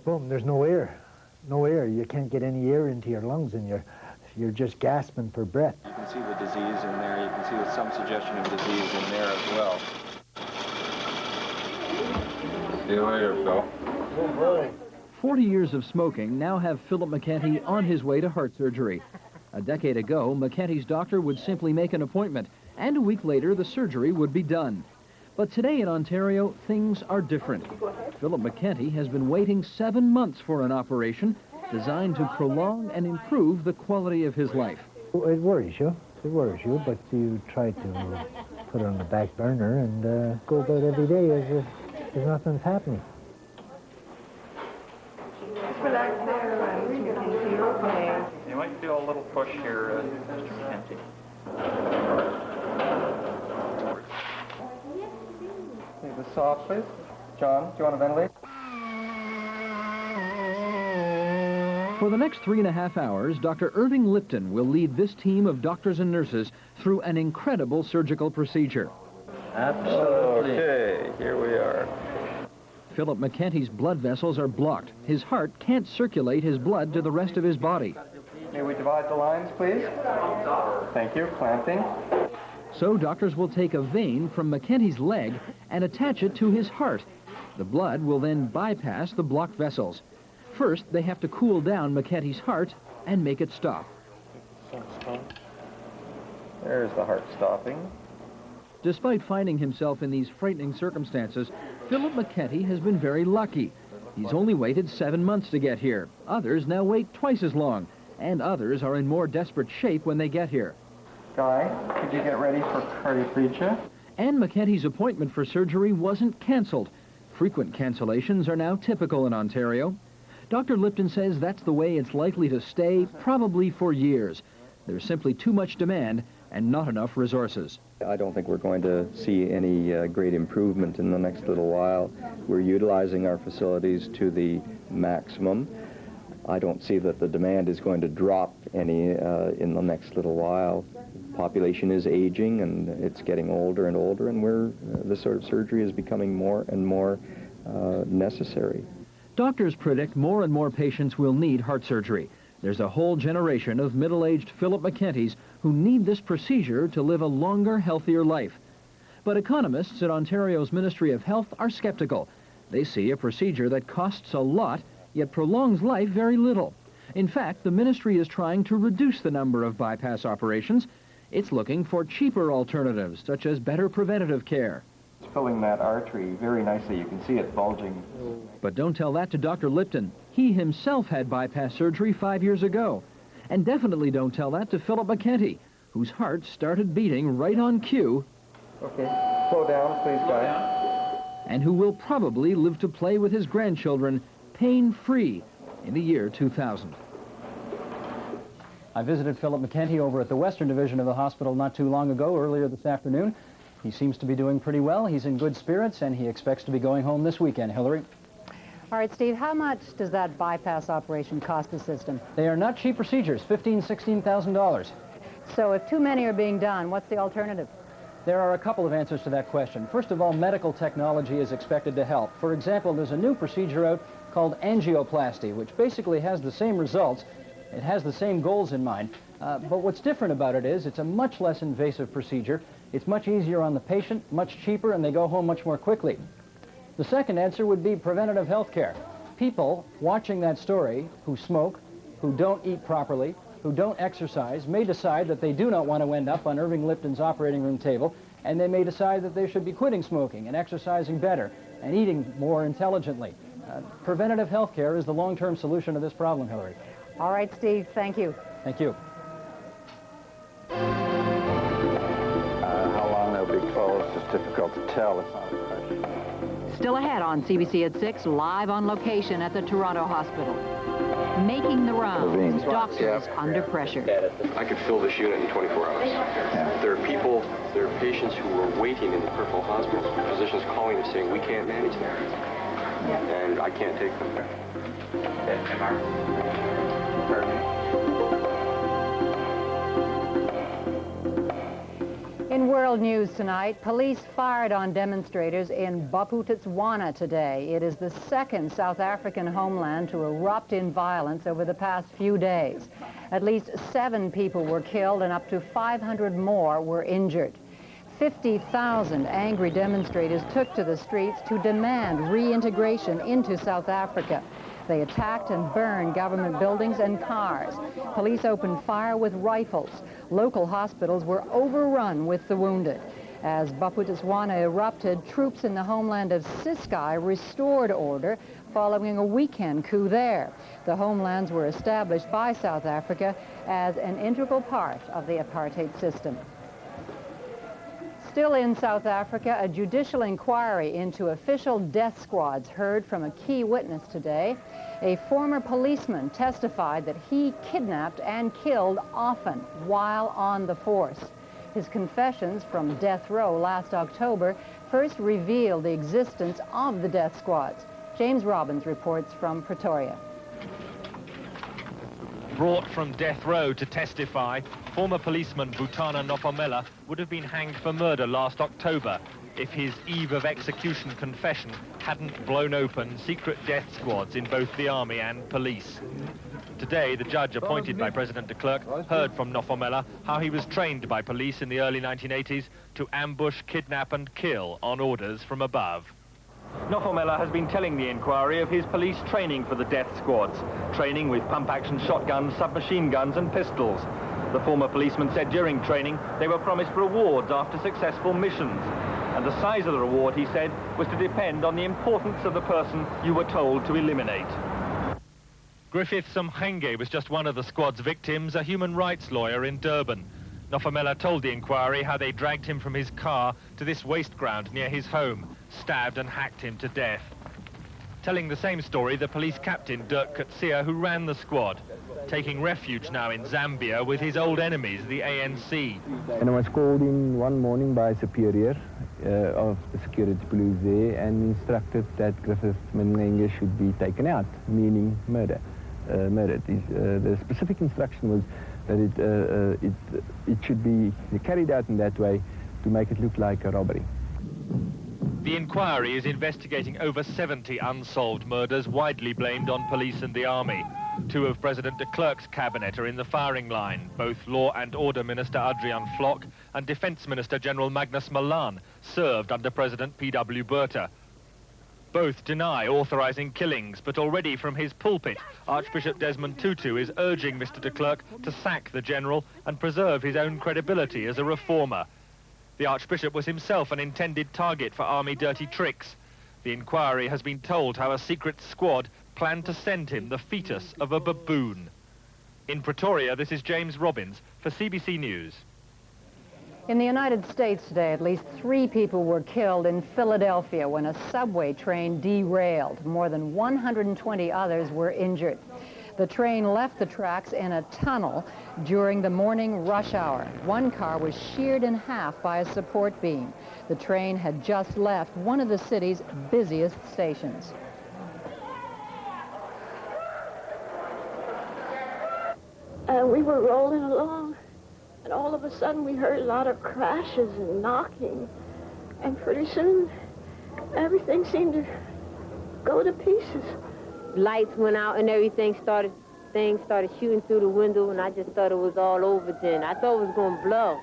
Boom, there's no air. No air. You can't get any air into your lungs, and you're just gasping for breath. You can see the disease in there. You can see there's some suggestion of disease in there as well. See you later, Phil. 40 years of smoking now have Philip McKenty on his way to heart surgery. A decade ago, McKenty's doctor would simply make an appointment, and a week later, the surgery would be done. But today in Ontario, things are different. Philip McKenty has been waiting 7 months for an operation designed to prolong and improve the quality of his life. It worries you, but you try to put it on the back burner and go about every day as if nothing's happening. Relax there, Mr. McKenty, you're okay. You might feel a little push here, Mr. McKenty. Leave this off, please. John, do you want to ventilate? For the next 3.5 hours, Dr. Irving Lipton will lead this team of doctors and nurses through an incredible surgical procedure. Absolutely. Okay, here we are. Philip McKenty's blood vessels are blocked. His heart can't circulate his blood to the rest of his body. May we divide the lines, please? Thank you. Clamping. So doctors will take a vein from McKenty's leg and attach it to his heart. The blood will then bypass the blocked vessels. First, they have to cool down McKenty's heart and make it stop. There's the heart stopping. Despite finding himself in these frightening circumstances, Philip McKenty has been very lucky. He's only waited 7 months to get here. Others now wait twice as long, and others are in more desperate shape when they get here. Guy, could you get ready for cardioplegia? And McKenty's appointment for surgery wasn't canceled. Frequent cancellations are now typical in Ontario. Dr. Lipton says that's the way it's likely to stay, probably for years. There's simply too much demand and not enough resources. I don't think we're going to see any great improvement in the next little while. We're utilizing our facilities to the maximum. I don't see that the demand is going to drop any in the next little while. Population is aging and it's getting older and older, and this sort of surgery is becoming more and more necessary. Doctors predict more and more patients will need heart surgery. There's a whole generation of middle-aged Philip McKentys who need this procedure to live a longer, healthier life. But economists at Ontario's Ministry of Health are skeptical. They see a procedure that costs a lot, yet prolongs life very little. In fact, the ministry is trying to reduce the number of bypass operations. It's looking for cheaper alternatives, such as better preventative care. It's filling that artery very nicely. You can see it bulging. But don't tell that to Dr. Lipton. He himself had bypass surgery 5 years ago. And definitely don't tell that to Philip McKenty, whose heart started beating right on cue. Okay, slow down, please, Guy. And who will probably live to play with his grandchildren pain-free in the year 2000. I visited Philip McKenty over at the Western Division of the hospital not too long ago, earlier this afternoon. He seems to be doing pretty well. He's in good spirits, and he expects to be going home this weekend. Hillary? All right, Steve, how much does that bypass operation cost the system? They are not cheap procedures, $15,000, $16,000. So if too many are being done, what's the alternative? There are a couple of answers to that question. First of all, medical technology is expected to help. For example, there's a new procedure out called angioplasty, which basically has the same results. It has the same goals in mind. But what's different about it is it's a much less invasive procedure. It's much easier on the patient, much cheaper, and they go home much more quickly. The second answer would be preventative health care. People watching that story who smoke, who don't eat properly, who don't exercise, may decide that they do not want to end up on Irving Lipton's operating room table, and they may decide that they should be quitting smoking and exercising better and eating more intelligently. Preventative health care is the long-term solution to this problem, Hillary. All right, Steve, thank you. Thank you. How long they'll be closed is difficult to tell. It's not a question. Still ahead on CBC at 6, live on location at the Toronto Hospital. Making the rounds, doctors under pressure. I could fill this unit in 24 hours. There are people, there are patients who are waiting in the peripheral hospitals, physicians calling and saying, we can't manage them. And I can't take them. In world news tonight, police fired on demonstrators in Bophuthatswana today. It is the second South African homeland to erupt in violence over the past few days. At least 7 people were killed and up to 500 more were injured. 50,000 angry demonstrators took to the streets to demand reintegration into South Africa. They attacked and burned government buildings and cars. Police opened fire with rifles. Local hospitals were overrun with the wounded. As Bophuthatswana erupted, troops in the homeland of Ciskei restored order following a weekend coup there. The homelands were established by South Africa as an integral part of the apartheid system. Still in South Africa, a judicial inquiry into official death squads heard from a key witness today. A former policeman testified that he kidnapped and killed often while on the force. His confessions from death row last October first revealed the existence of the death squads. James Robbins reports from Pretoria. Brought from death row to testify, former policeman Butana Nopomela would have been hanged for murder last October if his eve of execution confession hadn't blown open secret death squads in both the army and police. Today, the judge appointed by President de Klerk heard from Nopomela how he was trained by police in the early 1980s to ambush, kidnap and kill on orders from above. Nopomela has been telling the inquiry of his police training for the death squads, training with pump-action shotguns, submachine guns and pistols. The former policeman said during training they were promised rewards after successful missions. And the size of the reward, he said, was to depend on the importance of the person you were told to eliminate. Griffith Somhenge was just one of the squad's victims, a human rights lawyer in Durban. Nopomela told the inquiry how they dragged him from his car to this waste ground near his home, stabbed and hacked him to death. Telling the same story, the police captain, Dirk Coetzee, who ran the squad, taking refuge now in Zambia with his old enemies, the ANC. And I was called in one morning by a superior of the security police there and instructed that Griffith Somhenge should be taken out, meaning murdered. The specific instruction was that it should be carried out in that way to make it look like a robbery. The inquiry is investigating over 70 unsolved murders widely blamed on police and the army. 2 of President de Klerk's cabinet are in the firing line. Both Law and Order Minister Adrian Vlok and Defence Minister General Magnus Malan served under President P.W. Botha. Both deny authorising killings, but already from his pulpit, Archbishop Desmond Tutu is urging Mr de Klerk to sack the general and preserve his own credibility as a reformer. The Archbishop was himself an intended target for army dirty tricks. The inquiry has been told how a secret squad planned to send him the fetus of a baboon. In Pretoria, this is James Robbins for CBC News. In the United States today, at least 3 people were killed in Philadelphia when a subway train derailed. More than 120 others were injured. The train left the tracks in a tunnel during the morning rush hour. One car was sheared in half by a support beam. The train had just left one of the city's busiest stations. We were rolling along, and all of a sudden we heard a lot of crashes and knocking, and pretty soon everything seemed to go to pieces. Lights went out and everything started shooting through the window, and I just thought it was all over then. I thought it was going to blow.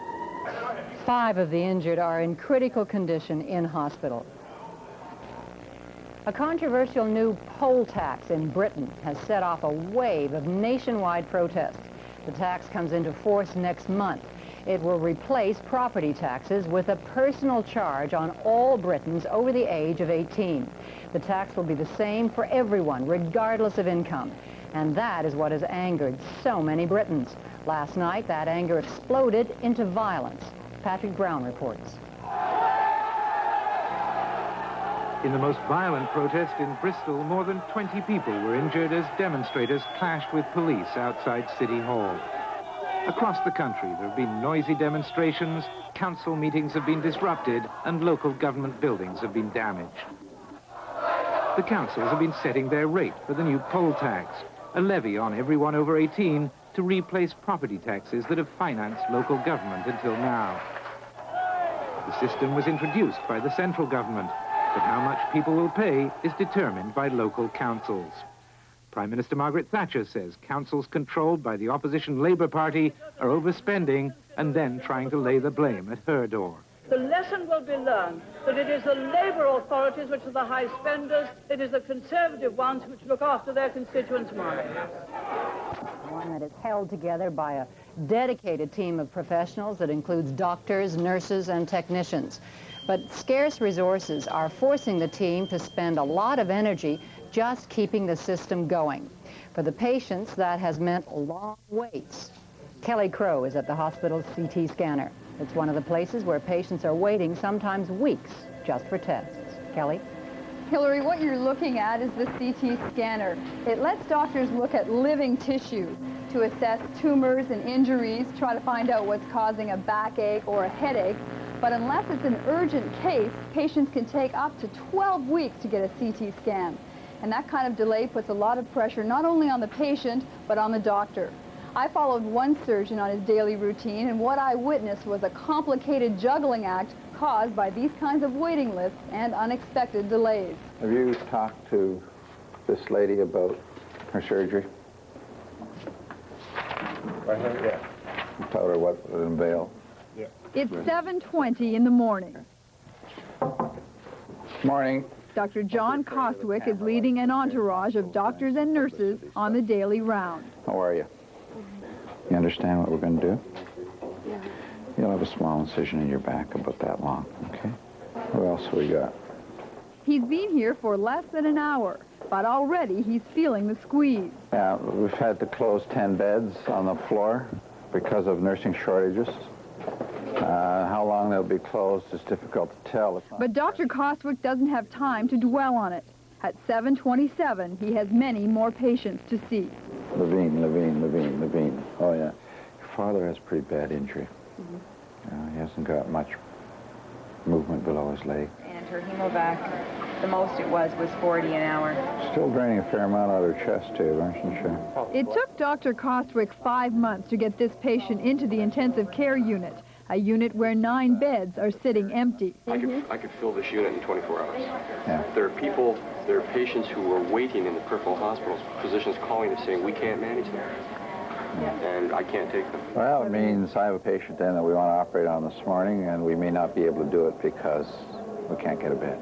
5 of the injured are in critical condition in hospital. A controversial new poll tax in Britain has set off a wave of nationwide protests. The tax comes into force next month. It will replace property taxes with a personal charge on all Britons over the age of 18. The tax will be the same for everyone, regardless of income. And that is what has angered so many Britons. Last night, that anger exploded into violence. Patrick Brown reports. In the most violent protest in Bristol, more than 20 people were injured as demonstrators clashed with police outside City Hall. Across the country, there have been noisy demonstrations, council meetings have been disrupted, and local government buildings have been damaged. The councils have been setting their rate for the new poll tax, a levy on everyone over 18 to replace property taxes that have financed local government until now. The system was introduced by the central government, but how much people will pay is determined by local councils. Prime Minister Margaret Thatcher says councils controlled by the opposition Labour Party are overspending and then trying to lay the blame at her door. The lesson will be learned that it is the Labour authorities which are the high spenders, it is the Conservative ones which look after their constituents' money. One that is held together by a dedicated team of professionals that includes doctors, nurses, and technicians. But scarce resources are forcing the team to spend a lot of energy just keeping the system going. For the patients, that has meant long waits. Kelly Crow is at the hospital's CT scanner. It's one of the places where patients are waiting sometimes weeks just for tests. Kelly? Hillary, what you're looking at is the CT scanner. It lets doctors look at living tissue to assess tumors and injuries, try to find out what's causing a backache or a headache. But unless it's an urgent case, patients can take up to 12 weeks to get a CT scan. And that kind of delay puts a lot of pressure not only on the patient, but on the doctor. I followed one surgeon on his daily routine, and what I witnessed was a complicated juggling act caused by these kinds of waiting lists and unexpected delays. Have you talked to this lady about her surgery? Yeah. You told her what it would entail? Yeah. It's 7:20 in the morning. Morning. Dr. John Costwick is leading an entourage of doctors and nurses on the daily round. How are you? You understand what we're going to do? Yeah. You'll have a small incision in your back about that long, okay? What else have we got? He's been here for less than an hour, but already he's feeling the squeeze. Yeah, we've had to close 10 beds on the floor because of nursing shortages. How long they'll be closed is difficult to tell. But Dr. Costwick doesn't have time to dwell on it. At 7:27, he has many more patients to see. Levine. Oh, yeah. Your father has a pretty bad injury. He hasn't got much movement below his leg. And her hemovac, the most it was 40 an hour. Still draining a fair amount out of her chest tube, aren't you sure? It took Dr. Costwick 5 months to get this patient into the intensive care unit, a unit where 9 beds are sitting empty. I could fill this unit in 24 hours. Yeah. There are patients who are waiting in the peripheral hospitals, physicians calling us saying we can't manage them. And I can't take them. Well, it means I have a patient then that we want to operate on this morning, and we may not be able to do it because we can't get a bed.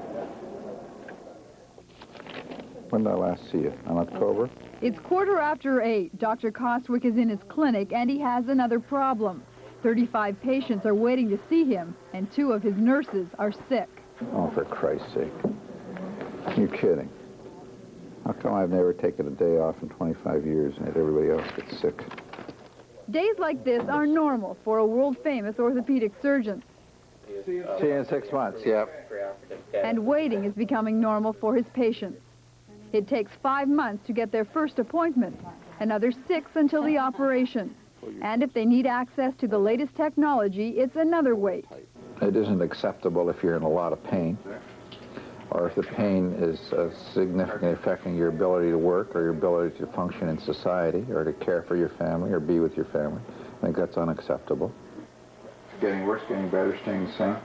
When did I last see you? In October? It's 8:15. Dr. Costwick is in his clinic, and he has another problem. 35 patients are waiting to see him, and 2 of his nurses are sick. Oh, for Christ's sake. You're kidding. How come I've never taken a day off in 25 years and had everybody else get sick? Days like this are normal for a world-famous orthopedic surgeon. See you in 6 months, yep. And waiting is becoming normal for his patients. It takes 5 months to get their first appointment, another 6 until the operation. And if they need access to the latest technology, it's another wait. It isn't acceptable if you're in a lot of pain, or if the pain is significantly affecting your ability to work or your ability to function in society or to care for your family or be with your family. I think that's unacceptable. Getting worse, getting better, staying the same?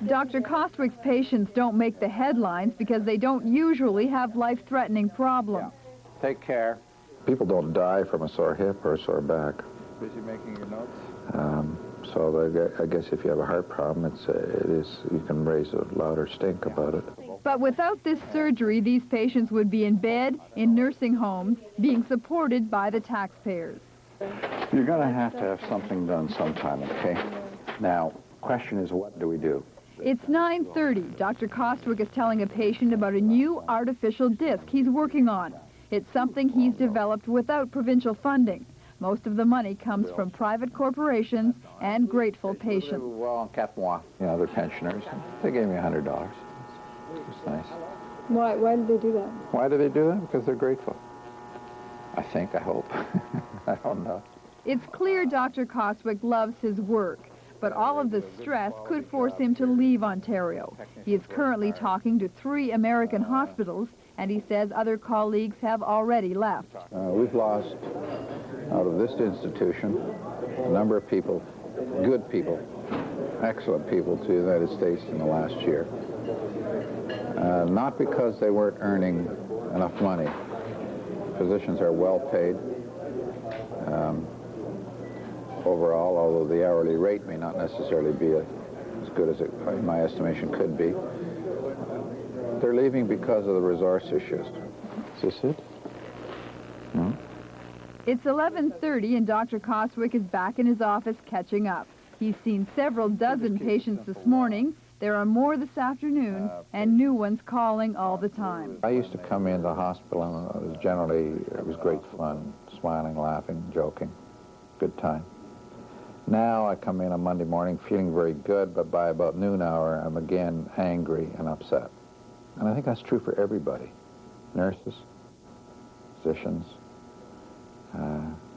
Dr. Costwick's patients don't make the headlines because they don't usually have life-threatening problems. Yeah. Take care. People don't die from a sore hip or a sore back. Busy making your notes? So I guess if you have a heart problem, you can raise a louder stink about it. But without this surgery, these patients would be in bed, in nursing homes, being supported by the taxpayers. You're going to have something done sometime, okay? Now, question is, what do we do? It's 9:30. Dr. Costwick is telling a patient about a new artificial disc he's working on. It's something he's developed without provincial funding. Most of the money comes from private corporations and grateful patients. Well, they're pensioners. They gave me $100. It's nice. Why did they do that? Why do they do that? Because they're grateful. I think, I hope. I don't know. It's clear Dr. Costwick loves his work, but all of the stress could force him to leave Ontario. He is currently talking to 3 American hospitals, and he says other colleagues have already left. We've lost, out of this institution, a number of people, good people, excellent people to the United States in the last year. Not because they weren't earning enough money. Physicians are well paid overall, although the hourly rate may not necessarily be as good as it, in my estimation, could be. They're leaving because of the resource issues. Is this it? No? It's 11:30 and Dr. Coswick is back in his office catching up. He's seen several dozen patients this morning. There are more this afternoon, and new ones calling all the time. I used to come in the hospital, and it was great fun, smiling, laughing, joking, good time. Now I come in on Monday morning feeling very good, but by about noon hour, I'm again angry and upset. And I think that's true for everybody, nurses, physicians,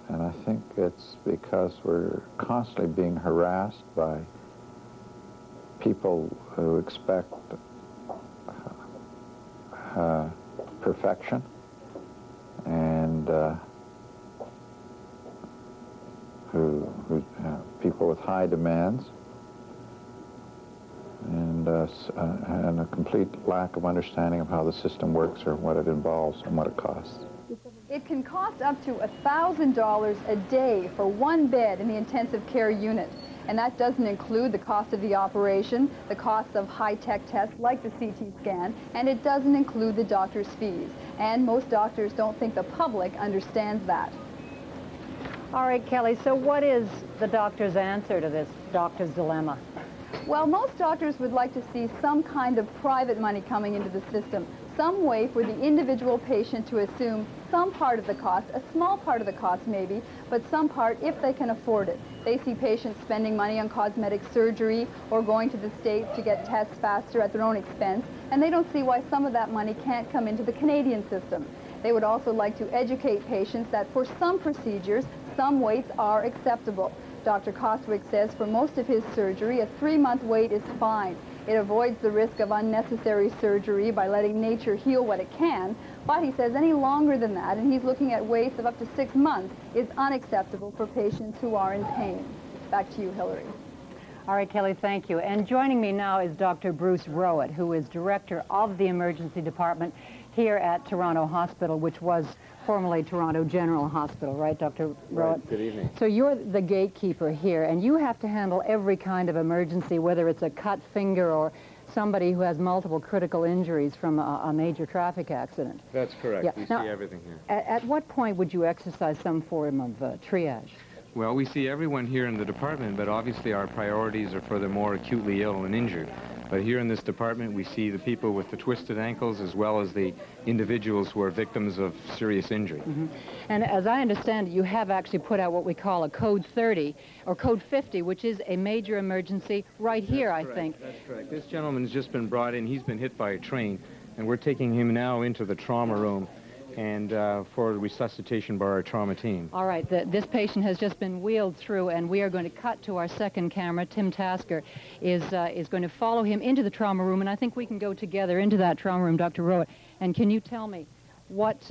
and I think it's because we're constantly being harassed by people who expect perfection and people with high demands and a complete lack of understanding of how the system works or what it involves and what it costs. It can cost up to $1,000 a day for one bed in the intensive care unit. And that doesn't include the cost of the operation, the cost of high-tech tests like the CT scan, and it doesn't include the doctor's fees. And most doctors don't think the public understands that. All right, Kelly, so what is the doctor's answer to this doctor's dilemma? Well, most doctors would like to see some kind of private money coming into the system, some way for the individual patient to assume some part of the cost, a small part of the cost maybe, but some part if they can afford it. They see patients spending money on cosmetic surgery or going to the States to get tests faster at their own expense, and they don't see why some of that money can't come into the Canadian system. They would also like to educate patients that for some procedures, some waits are acceptable. Dr. Coswick says for most of his surgery, a 3-month wait is fine. It avoids the risk of unnecessary surgery by letting nature heal what it can, but he says any longer than that, and he's looking at waits of up to 6 months, is unacceptable for patients who are in pain. Back to you, Hillary. All right, Kelly, thank you. And joining me now is Dr. Bruce Rowett, who is director of the emergency department here at Toronto Hospital, which was formerly Toronto General Hospital, right, Dr. Rowett? Right. Good evening. So you're the gatekeeper here, and you have to handle every kind of emergency, whether it's a cut finger or somebody who has multiple critical injuries from a major traffic accident. That's correct. Yeah. We Now, see everything here. At what point would you exercise some form of triage? Well, we see everyone here in the department, but obviously our priorities are for the more acutely ill and injured. But here in this department, we see the people with the twisted ankles as well as the individuals who are victims of serious injury. Mm-hmm. And as I understand it, you have actually put out what we call a Code 30 or Code 50, which is a major emergency right here, I think. That's correct. This gentleman's just been brought in. He's been hit by a train, and we're taking him now into the trauma room and for resuscitation by our trauma team. All right, this patient has just been wheeled through, and we are going to cut to our second camera. Tim Tasker is going to follow him into the trauma room, and I think we can go together into that trauma room, Dr. Rowett. And can you tell me what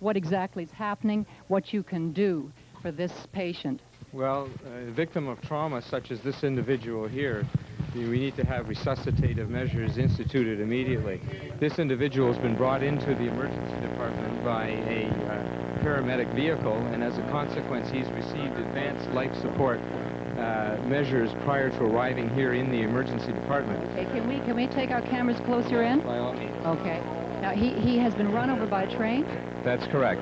exactly is happening, what you can do for this patient? Well, a victim of trauma such as this individual here, we need to have resuscitative measures instituted immediately. This individual has been brought into the emergency department by a paramedic vehicle, and as a consequence, he's received advanced life support measures prior to arriving here in the emergency department. Okay, can we take our cameras closer in? By all means. Okay. Now, he has been run over by a train? That's correct.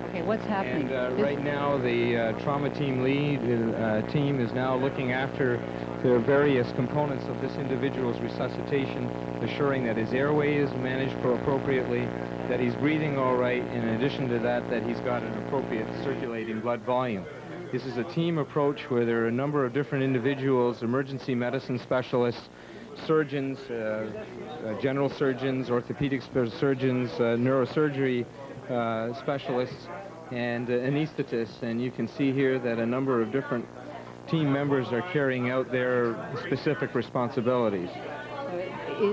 Okay, what's happening? And right now, the trauma team lead team is now looking after the various components of this individual's resuscitation, assuring that his airway is managed appropriately, that he's breathing all right, in addition to that, that he's got an appropriate circulating blood volume. This is a team approach where there are a number of different individuals, emergency medicine specialists, surgeons, general surgeons, orthopedic surgeons, neurosurgery specialists, and anesthetists, and you can see here that a number of different team members are carrying out their specific responsibilities.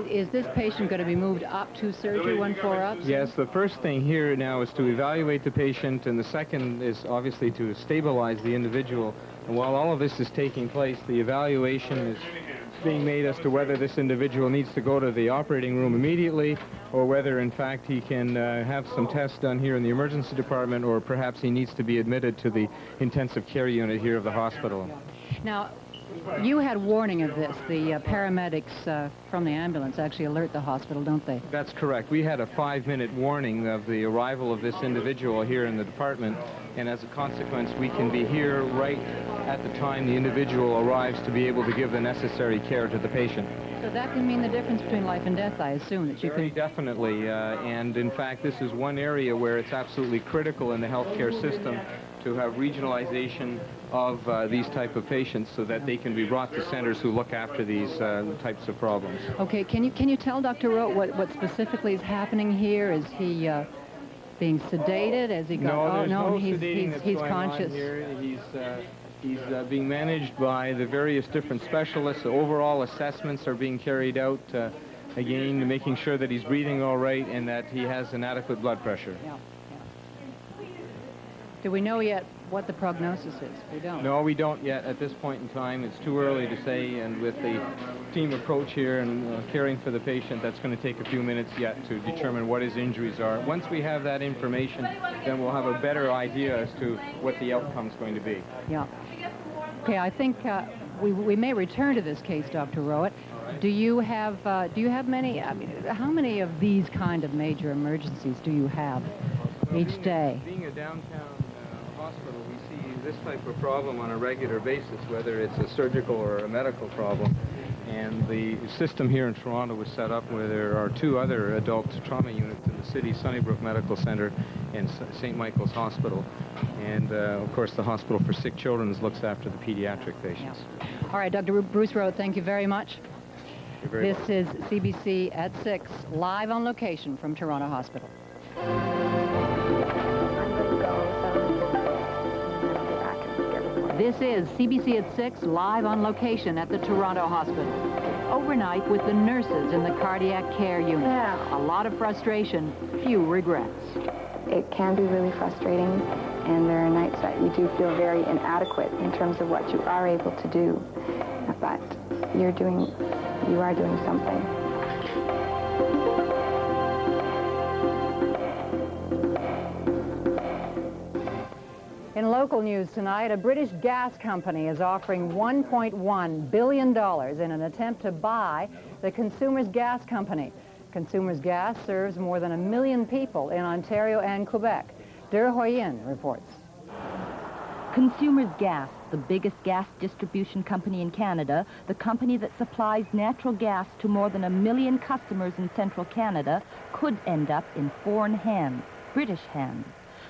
Is this patient going to be moved up to surgery, 1 floor up? Yes, the first thing here now is to evaluate the patient, and the second is obviously to stabilize the individual. And while all of this is taking place, the evaluation is being made as to whether this individual needs to go to the operating room immediately, or whether in fact he can have some tests done here in the emergency department, or perhaps he needs to be admitted to the intensive care unit here of the hospital. Now, you had warning of this. The paramedics from the ambulance actually alert the hospital, don't they? That's correct. We had a 5-minute warning of the arrival of this individual here in the department, and as a consequence, we can be here right at the time the individual arrives to be able to give the necessary care to the patient. So that can mean the difference between life and death, I assume, that you Very can... definitely, and in fact, this is one area where it's absolutely critical in the healthcare system to have regionalization of these type of patients so that they can be brought to centers who look after these types of problems. Okay, can you tell Dr. Rote what specifically is happening here? Is he being sedated? Has he got... No, he's sedating that's going conscious. on here. He's being managed by the various different specialists. The overall assessments are being carried out, again, making sure that he's breathing all right and that he has an adequate blood pressure. Yeah. Do we know yet what the prognosis is? We don't. No, we don't yet at this point in time. It's too early to say, and with the team approach here and caring for the patient, that's going to take a few minutes yet to determine what his injuries are. Once we have that information, then we'll have a better idea as to what the outcome's going to be. Yeah. Okay, I think we may return to this case, Dr. Rote. Do you have many, I mean, how many of these kind of major emergencies do you have each day? Being a downtown hospital, we see this type of problem on a regular basis, whether it's a surgical or a medical problem. And the system here in Toronto was set up where there are 2 other adult trauma units in the city, Sunnybrook Medical Center and St. Michael's Hospital. And, of course, the Hospital for Sick Children looks after the pediatric patients. Yeah. All right, Dr. Bruce Rote, thank you very much. You're very This is CBC at 6, live on location from Toronto Hospital. This is CBC at 6, live on location at the Toronto Hospital. Overnight with the nurses in the cardiac care unit. A lot of frustration, few regrets. It can be really frustrating, and there are nights that you do feel very inadequate in terms of what you are able to do. But you are doing something. In local news tonight, a British gas company is offering $1.1 billion in an attempt to buy the Consumers Gas Company. Consumers Gas serves more than 1 million people in Ontario and Quebec. Der Hoyen reports. Consumers Gas, the biggest gas distribution company in Canada, the company that supplies natural gas to more than 1 million customers in central Canada, could end up in foreign hands, British hands.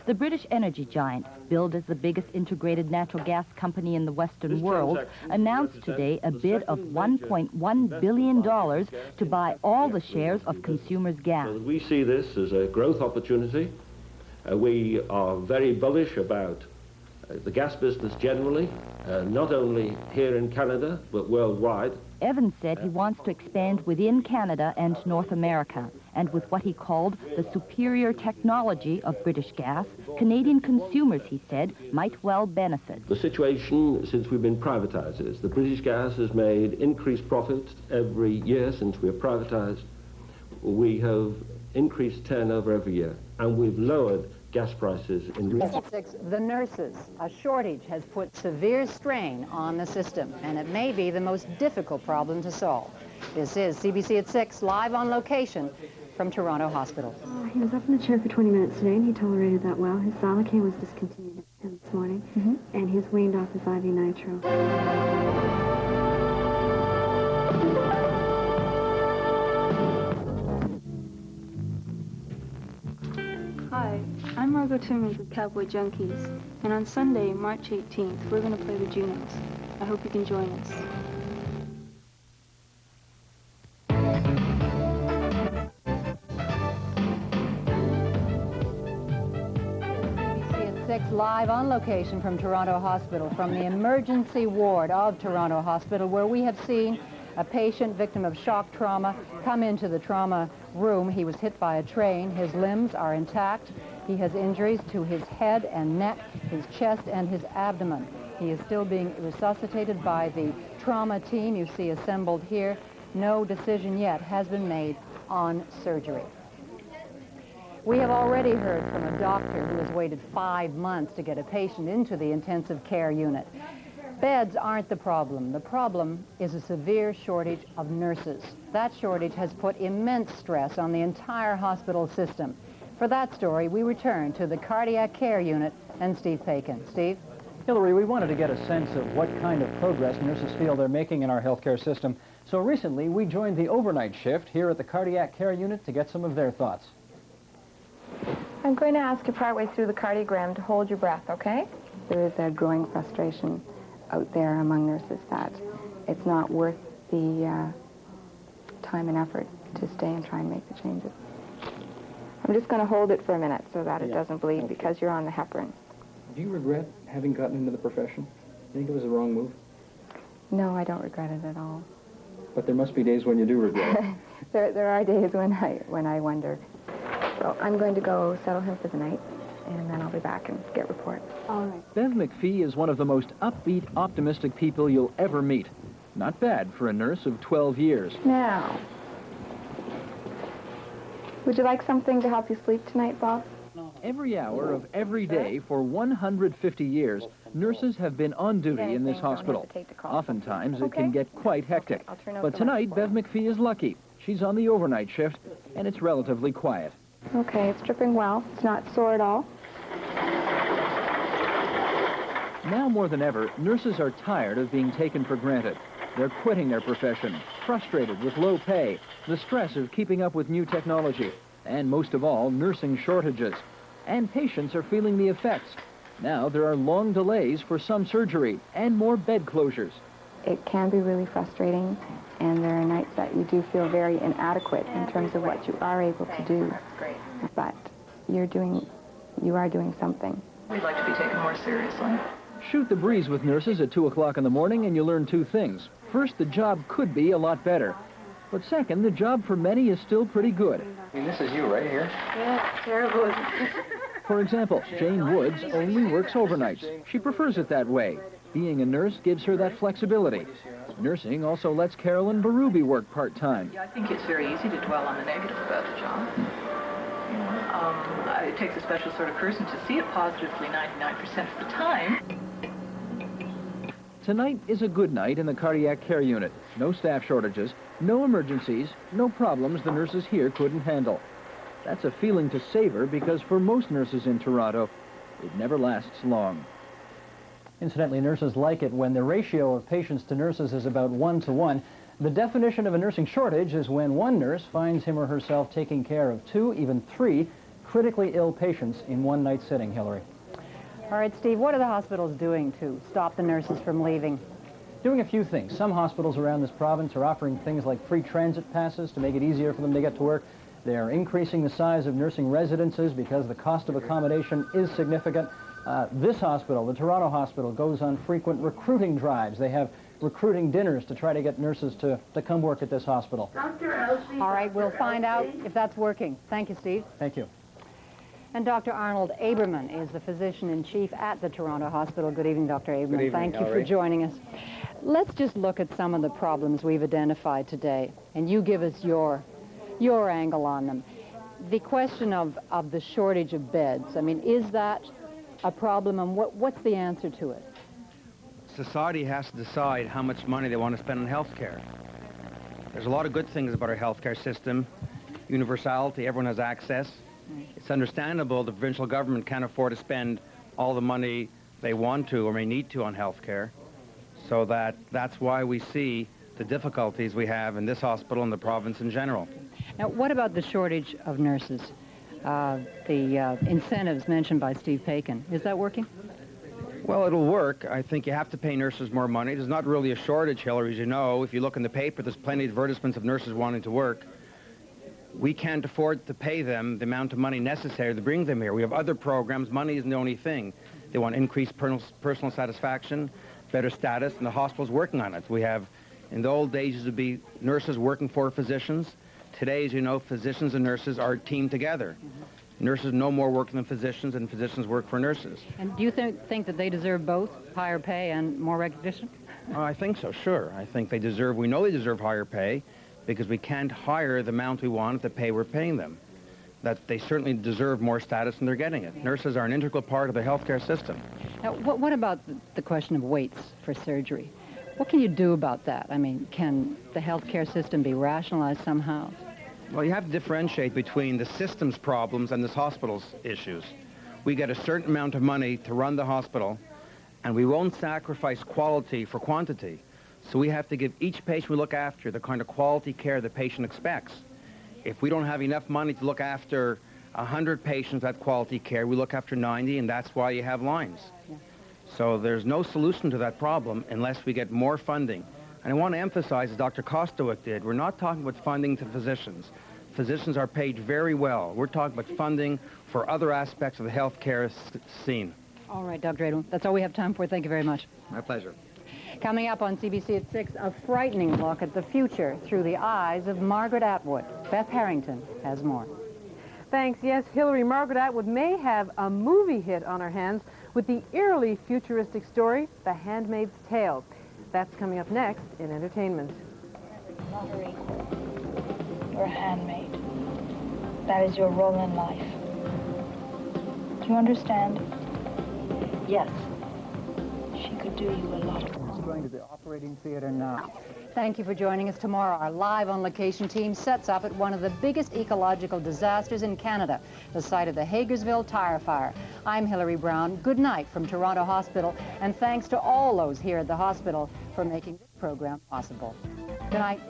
The British energy giant, billed as the biggest integrated natural gas company in the Western world, announced today a bid of $1.1 billion to buy all the shares of Consumers Gas. So we see this as a growth opportunity. We are very bullish about the gas business generally, not only here in Canada, but worldwide. Evans said he wants to expand within Canada and North America, and with what he called the superior technology of British gas, Canadian consumers, he said, might well benefit. The situation since we've been privatized is the British gas has made increased profits every year since we have privatized. We have increased turnover every year, and we've lowered gas prices in... The nurses. A shortage has put severe strain on the system, and it may be the most difficult problem to solve. This is CBC at 6, live on location from Toronto Hospital. He was up in the chair for 20 minutes today, and he tolerated that well. His Zalocane was discontinued this morning, and he's weaned off his IV nitro. Hi, I'm Margot Timmons with Cowboy Junkies, and on Sunday, March 18th, we're going to play the Junos. I hope you can join us. CBC at 6, live on location from Toronto Hospital, from the emergency ward of Toronto Hospital, where we have seen a patient victim of shock trauma come into the trauma room. He was hit by a train. His limbs are intact. He has injuries to his head and neck, his chest, and his abdomen. He is still being resuscitated by the trauma team you see assembled here. No decision yet has been made on surgery. We have already heard from a doctor who has waited 5 months to get a patient into the intensive care unit. Beds aren't the problem. The problem is a severe shortage of nurses. That shortage has put immense stress on the entire hospital system. For that story, we return to the cardiac care unit and Steve Paikin. Steve? Hillary, we wanted to get a sense of what kind of progress nurses feel they're making in our healthcare system. So recently, we joined the overnight shift here at the cardiac care unit to get some of their thoughts. I'm going to ask you partway through the cardiogram to hold your breath, okay? There is a growing frustration out there among nurses that it's not worth the time and effort to stay and try and make the changes. I'm just going to hold it for a minute so that it doesn't bleed because you're on the heparin. Do you regret having gotten into the profession? Think it was the wrong move? No, I don't regret it at all. But there must be days when you do regret it. There are days when I wonder. So I'm going to go settle him for the night, and then I'll be back and get reports. All right. Bev McPhee is one of the most upbeat, optimistic people you'll ever meet. Not bad for a nurse of 12 years. Now, would you like something to help you sleep tonight, Bob? Every hour of every day for 150 years, nurses have been on duty in this hospital. Oftentimes, it can get quite hectic. But tonight, Bev McPhee is lucky. She's on the overnight shift, and it's relatively quiet. Okay, it's dripping well. It's not sore at all. Now more than ever, nurses are tired of being taken for granted. They're quitting their profession, frustrated with low pay, the stress of keeping up with new technology, and most of all, nursing shortages. And patients are feeling the effects. Now there are long delays for some surgery and more bed closures. It can be really frustrating, and there are nights that you do feel very inadequate in terms of what you are able to do. But you are doing something. We'd like to be taken more seriously. Shoot the breeze with nurses at 2 o'clock in the morning and you learn two things. First, the job could be a lot better. But second, the job for many is still pretty good. I mean, this is you right here. Yeah, terrible. For example, Jane Woods only works overnights. She prefers it that way. Being a nurse gives her that flexibility. Nursing also lets Carolyn Berube work part-time. Yeah, I think it's very easy to dwell on the negative about the job. You know, it takes a special sort of person to see it positively 99% of the time. Tonight is a good night in the cardiac care unit. No staff shortages, no emergencies, no problems the nurses here couldn't handle. That's a feeling to savor because for most nurses in Toronto, it never lasts long. Incidentally, nurses like it when the ratio of patients to nurses is about 1 to 1. The definition of a nursing shortage is when one nurse finds him or herself taking care of 2, even 3 critically ill patients in one night sitting, Hillary. All right, Steve, what are the hospitals doing to stop the nurses from leaving? Doing a few things. Some hospitals around this province are offering things like free transit passes to make it easier for them to get to work. They're increasing the size of nursing residences because the cost of accommodation is significant. This hospital, the Toronto Hospital, goes on frequent recruiting drives. They have recruiting dinners to try to get nurses to come work at this hospital. All right, we'll find out if that's working. Thank you, Steve. Thank you. And Dr. Arnold Aberman is the physician-in-chief at the Toronto Hospital. Good evening, Dr. Aberman. Good evening, Thank you for joining us. Let's just look at some of the problems we've identified today, and you give us your angle on them. The question of the shortage of beds, I mean, is that a problem, and what's the answer to it? Society has to decide how much money they want to spend on health care. There's a lot of good things about our health care system. Universality, everyone has access. It's understandable the provincial government can't afford to spend all the money they want to or may need to on health care. So that's why we see the difficulties we have in this hospital and the province in general. Now, what about the shortage of nurses? The incentives mentioned by Steve Paikin, is that working? Well, it'll work. I think you have to pay nurses more money. There's not really a shortage, Hillary, as you know. If you look in the paper, there's plenty of advertisements of nurses wanting to work. We can't afford to pay them the amount of money necessary to bring them here. We have other programs. Money isn't the only thing. They want increased personal satisfaction, better status, and the hospital's working on it. We have, in the old days, used to be nurses working for physicians. Today, as you know, physicians and nurses are teamed together. Nurses know more work than physicians, and physicians work for nurses. And do you think that they deserve both higher pay and more recognition? I think so, sure. I think we know they deserve higher pay because we can't hire the amount we want at the pay we're paying them. That they certainly deserve more status and they're getting it. Nurses are an integral part of the healthcare system. Now, what about the question of waits for surgery? What can you do about that? I mean, can the healthcare system be rationalized somehow? Well, you have to differentiate between the system's problems and this hospital's issues. We get a certain amount of money to run the hospital, and we won't sacrifice quality for quantity. So we have to give each patient we look after the kind of quality care the patient expects. If we don't have enough money to look after 100 patients at quality care, we look after 90, and that's why you have lines. Yeah. So there's no solution to that problem unless we get more funding. And I want to emphasize, as Dr. Kostowick did, we're not talking about funding to physicians. Physicians are paid very well. We're talking about funding for other aspects of the healthcare scene. All right, Dr. Adel, that's all we have time for. Thank you very much. My pleasure. Coming up on CBC at 6, a frightening look at the future through the eyes of Margaret Atwood. Beth Harrington has more. Thanks. Yes, Hillary, Margaret Atwood may have a movie hit on her hands with the eerily futuristic story, The Handmaid's Tale. That's coming up next in entertainment. Marguerite, you're a handmaid. That is your role in life. Do you understand? Yes. She could do you a lot of harm. Going to the operating theater now. Thank you for joining us tomorrow. Our live on location team sets up at one of the biggest ecological disasters in Canada, the site of the Hagersville tire fire. I'm Hillary Brown. Good night from Toronto Hospital, and thanks to all those here at the hospital for making this program possible. Good night.